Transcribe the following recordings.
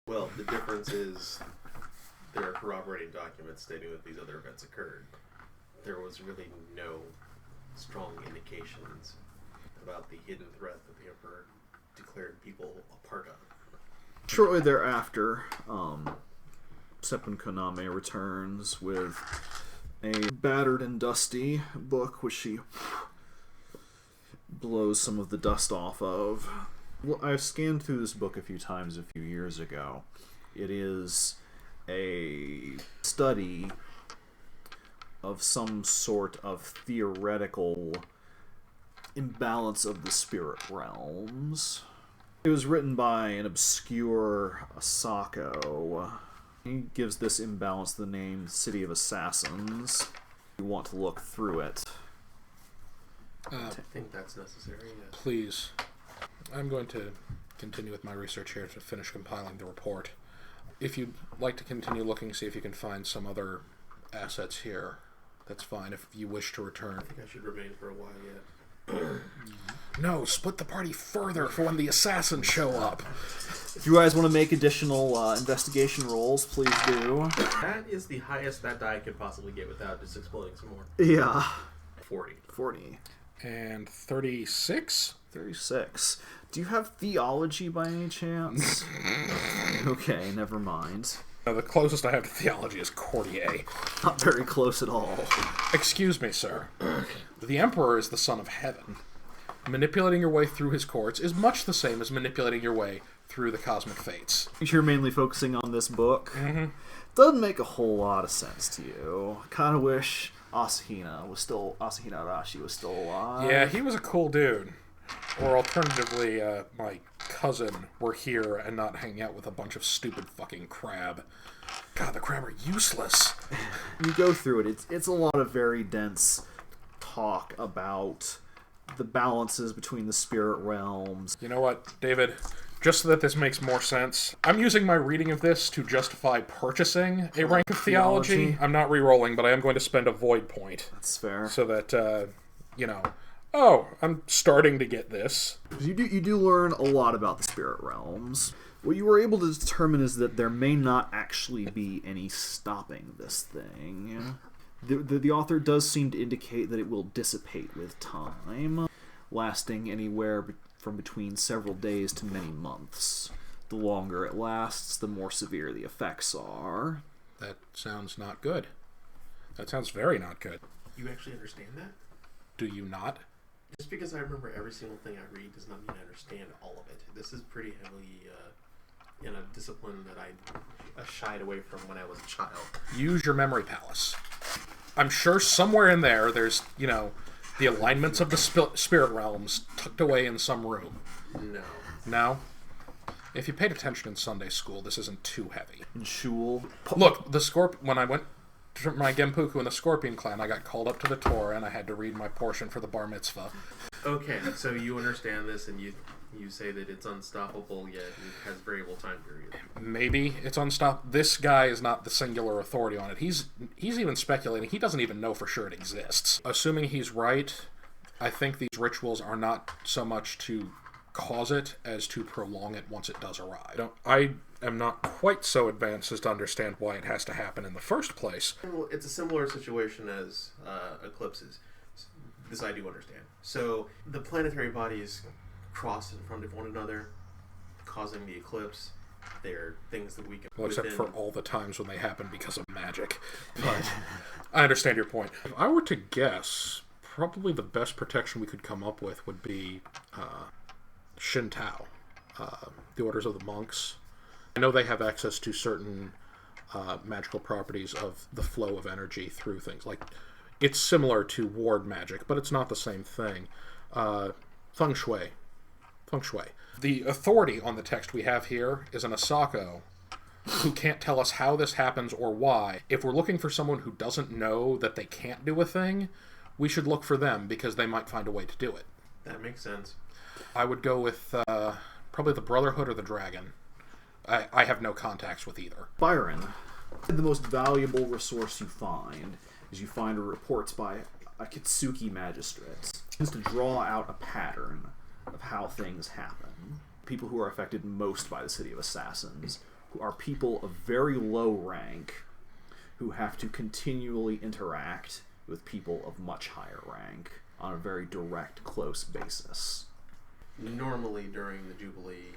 Well, the difference is there are corroborating documents stating that these other events occurred. There was really no strong indications about the hidden threat that the Emperor declared people a part of. Shortly thereafter, Seppun Koname returns with a battered and dusty book, which she blows some of the dust off of. Well, I've scanned through this book a few times a few years ago. It is a study of some sort of theoretical imbalance of the spirit realms. It was written by an obscure Asako. He gives this imbalance the name City of Assassins. You want to look through it. I think that's necessary. Yes. Please. I'm going to continue with my research here to finish compiling the report. If you'd like to continue looking, see if you can find some other assets here, that's fine. If you wish to return. I think I should remain for a while yet. No, split the party further for when the assassins show up. If you guys want to make additional investigation rolls, please do. That is the highest that die could possibly get without just exploding some more. Yeah. 40. And 36? 36. Do you have theology by any chance? Okay, never mind. The closest I have to theology is Courtier. Not very close at all. Excuse me, sir. The Emperor is the son of heaven. Manipulating your way through his courts is much the same as manipulating your way through the cosmic fates. You're mainly focusing on this book. Mm-hmm. Doesn't make a whole lot of sense to you. I kind of wish Asahina Arashi was still alive. Yeah, he was a cool dude. Or alternatively, my cousin were here and not hanging out with a bunch of stupid fucking crab. God, the crab are useless. You go through it. It's a lot of very dense talk about the balances between the spirit realms. You know what, David? Just so that this makes more sense, I'm using my reading of this to justify purchasing a rank of theology. I'm not re-rolling, but I am going to spend a void point. That's fair. So that, oh, I'm starting to get this. You do learn a lot about the spirit realms. What you were able to determine is that there may not actually be any stopping this thing. The author does seem to indicate that it will dissipate with time, lasting anywhere from between several days to many months. The longer it lasts, the more severe the effects are. That sounds not good. That sounds very not good. You actually understand that? Do you not? Just because I remember every single thing I read does not mean I understand all of it. This is pretty heavily in a discipline that I shied away from when I was a child. Use your memory palace. I'm sure somewhere in there, there's, the alignments of the spirit realms tucked away in some room. No. No? If you paid attention in Sunday school, this isn't too heavy. In Shul. Look, when I went to my Genpuku in the Scorpion clan, I got called up to the Torah and I had to read my portion for the bar mitzvah. Okay, so you understand this and you say that it's unstoppable, yet it has variable time period. Maybe it's unstoppable. This guy is not the singular authority on it. He's even speculating. He doesn't even know for sure it exists. Assuming he's right, I think these rituals are not so much to cause it as to prolong it once it does arrive. I am not quite so advanced as to understand why it has to happen in the first place. Well, it's a similar situation as eclipses. This I do understand. So the planetary bodies cross in front of one another, causing the eclipse. They're things that we can... Well, except for all the times when they happen because of magic. But I understand your point. If I were to guess, probably the best protection we could come up with would be Shintao, the Orders of the Monks. I know they have access to certain magical properties of the flow of energy through things. Like, it's similar to ward magic, but it's not the same thing. Feng Shui. The authority on the text we have here is an Asako who can't tell us how this happens or why. If we're looking for someone who doesn't know that they can't do a thing, we should look for them because they might find a way to do it. That makes sense. I would go with probably the Brotherhood or the Dragon. I have no contacts with either. Byron, the most valuable resource you find is you find reports by a Kitsuki magistrate. It tends to draw out a pattern of how things happen. People who are affected most by the City of Assassins who are people of very low rank who have to continually interact with people of much higher rank on a very direct, close basis. Normally during the Jubilee,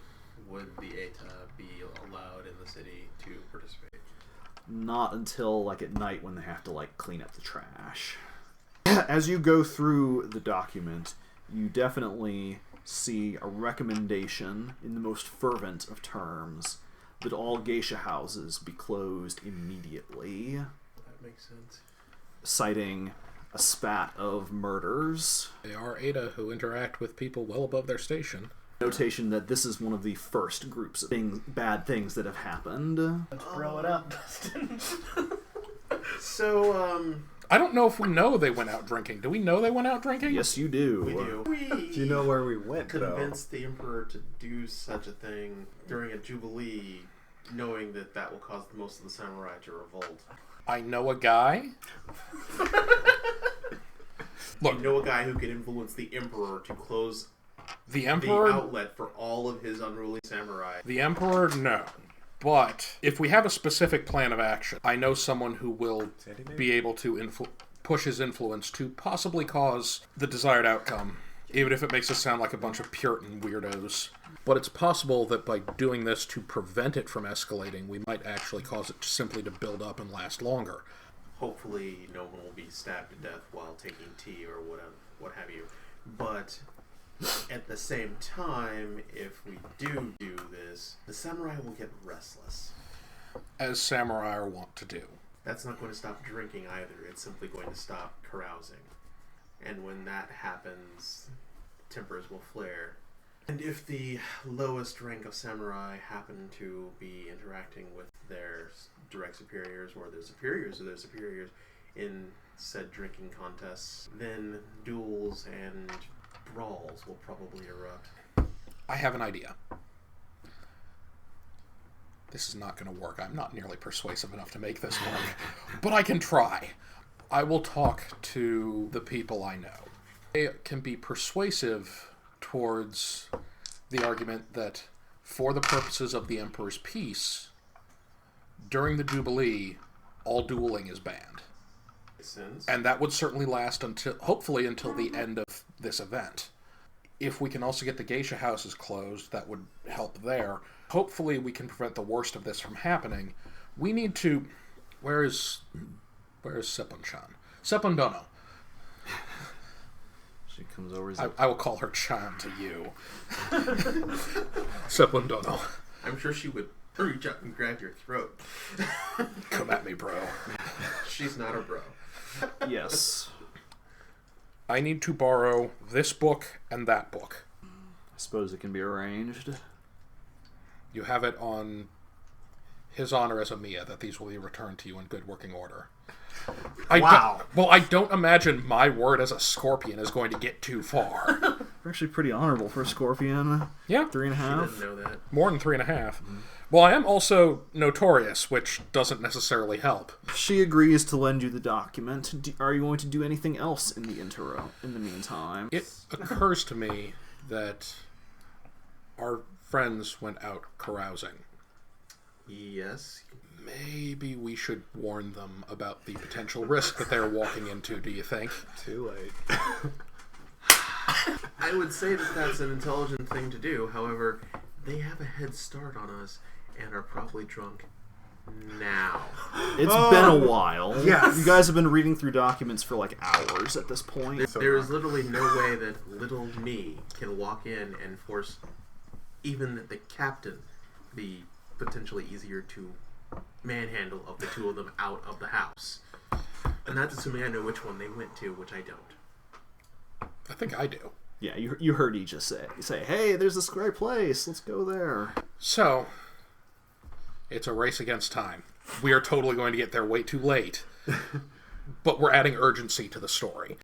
would the Eta be allowed in the city to participate? Not until, like, at night when they have to, like, clean up the trash. As you go through the document, you definitely see a recommendation in the most fervent of terms that all geisha houses be closed immediately. That makes sense. Citing a spat of murders. They are Ada who interact with people well above their station. Notation that this is one of the first groups of bad things that have happened. Let's throw it up, Dustin. So, I don't know if we know they went out drinking. Do we know they went out drinking? Yes, you do. we do. Do you know where we went, Convince the Emperor to do such a thing during a Jubilee, knowing that that will cause most of the samurai to revolt. I know a guy. Look, You know a guy who can influence the Emperor to close the the Emperor... outlet for all of his unruly samurai. The Emperor, no. But if we have a specific plan of action, I know someone who will be able to push his influence to possibly cause the desired outcome, even if it makes us sound like a bunch of Puritan weirdos. But it's possible that by doing this to prevent it from escalating, we might actually cause it simply to build up and last longer. Hopefully no one will be stabbed to death while taking tea or what have you. But at the same time, if we do this, the samurai will get restless. As samurai are wont to do. That's not going to stop drinking either. It's simply going to stop carousing. And when that happens, tempers will flare. And if the lowest rank of samurai happen to be interacting with their direct superiors or their superiors of their superiors in said drinking contests, then duels and brawls will probably erupt. I have an idea. This is not going to work. I'm not nearly persuasive enough to make this work. But I can try. I will talk to the people I know. They can be persuasive towards the argument that for the purposes of the Emperor's peace, during the Jubilee, all dueling is banned. And that would certainly last hopefully until the end of this event. If we can also get the geisha houses closed, that would help there. Hopefully we can prevent the worst of this from happening. We need to... Where is Seppun-chan? Seppun Dono. She comes over. I will call her Chan to you. Seppun Dono. I'm sure she would reach up and grab your throat. Come at me, bro. She's not a bro. Yes. I need to borrow this book and that book. I suppose it can be arranged. You have it on his honor as a Miya that these will be returned to you in good working order. I don't imagine my word as a scorpion is going to get too far. You're actually pretty honorable for a scorpion. Yeah. 3.5. She didn't know that. More than 3.5. Mm-hmm. Well, I am also notorious, which doesn't necessarily help. She agrees to lend you the document. Are you going to do anything else in the meantime? It occurs to me that our friends went out carousing. Yes. Maybe we should warn them about the potential risk that they're walking into, do you think? Too late. I would say that that's an intelligent thing to do. However, they have a head start on us and are probably drunk now. It's been a while. Yes. You guys have been reading through documents for like hours at this point. There is literally no way that little me can walk in and force even the captain, the potentially easier to manhandle of the two of them, out of the house. And that's assuming I know which one they went to, which I don't. I think I do. Yeah, you heard he just say, hey, there's this great place, let's go there. So, it's a race against time. We are totally going to get there way too late. But we're adding urgency to the story.